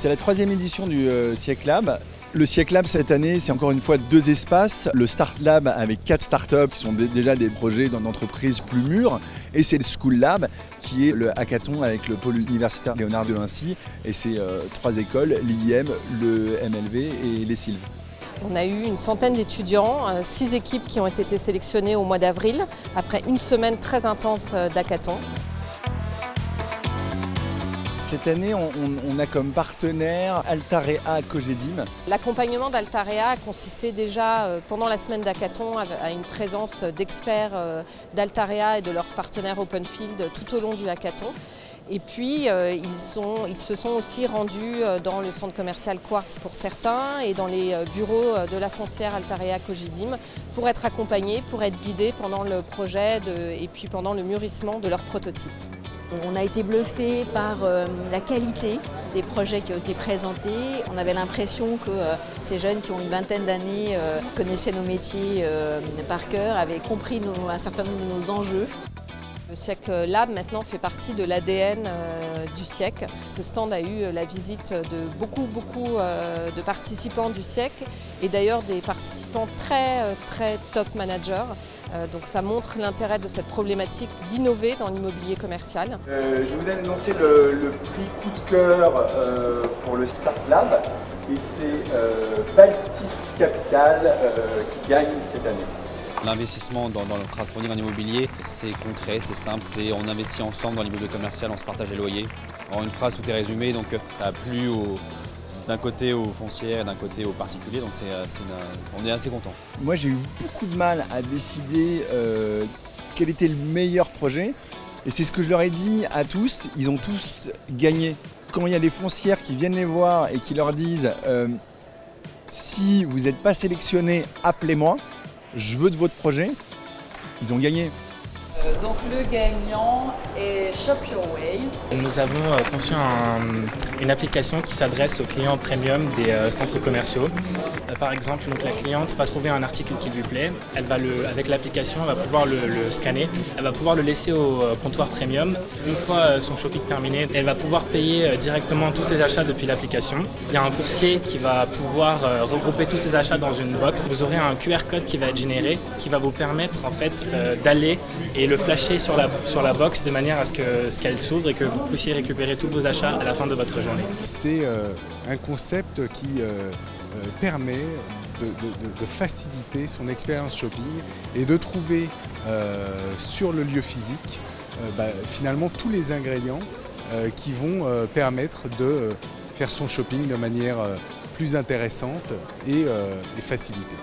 C'est la 3e édition du Siècle Lab. Le Siècle Lab cette année, c'est encore une fois 2 espaces. Le Start Lab avec 4 startups qui sont déjà des projets d'entreprises plus mûres. Et c'est le School Lab qui est le hackathon avec le pôle universitaire Léonard de Vinci. Et c'est 3 écoles, l'IIM, le MLV et les Sylves. On a eu une centaine d'étudiants, 6 équipes qui ont été sélectionnées au mois d'avril, après une semaine très intense d'hackathon. Cette année, on a comme partenaire Altarea Cogedim. L'accompagnement d'Altarea a consisté déjà pendant la semaine d'hackathon à une présence d'experts d'Altarea et de leurs partenaires Openfield tout au long du hackathon. Et puis ils se sont aussi rendus dans le centre commercial Quartz pour certains et dans les bureaux de la foncière Altarea Cogedim pour être accompagnés, pour être guidés pendant le projet et puis pendant le mûrissement de leur prototype. On a été bluffé par la qualité des projets qui ont été présentés. On avait l'impression que ces jeunes qui ont une vingtaine d'années connaissaient nos métiers par cœur, avaient compris un certain nombre de nos enjeux. Le Siècle Lab maintenant fait partie de l'ADN du siècle. Ce stand a eu la visite de beaucoup de participants du siècle et d'ailleurs des participants très top managers. Donc ça montre l'intérêt de cette problématique d'innover dans l'immobilier commercial. Je vous ai annoncé le prix coup de cœur pour le Start Lab et c'est Baltis Capital qui gagne cette année. L'investissement dans le crowdfunding en immobilier, c'est concret, c'est simple, on investit ensemble dans l'immobilier commercial, on se partage les loyers. En une phrase, tout est résumé, donc ça a plu d'un côté aux foncières et d'un côté aux particuliers, donc on est assez content. Moi j'ai eu beaucoup de mal à décider quel était le meilleur projet et c'est ce que je leur ai dit à tous, ils ont tous gagné. Quand il y a des foncières qui viennent les voir et qui leur disent si vous n'êtes pas sélectionné, appelez-moi. Je veux de votre projet, ils ont gagné. Donc le gagnant est Shop Your Ways. Nous avons conçu une application qui s'adresse aux clients premium des centres commerciaux. Par exemple, donc, la cliente va trouver un article qui lui plaît, avec l'application, elle va pouvoir le scanner, elle va pouvoir le laisser au comptoir premium. Une fois son shopping terminé, elle va pouvoir payer directement tous ses achats depuis l'application. Il y a un coursier qui va pouvoir regrouper tous ses achats dans une box. Vous aurez un QR code qui va être généré, qui va vous permettre en fait d'aller et le flasher sur la box de manière à ce qu'elle s'ouvre et que vous puissiez récupérer tous vos achats à la fin de votre journée. C'est un concept qui permet de faciliter son expérience shopping et de trouver sur le lieu physique finalement tous les ingrédients qui vont permettre de faire son shopping de manière plus intéressante et facilitée.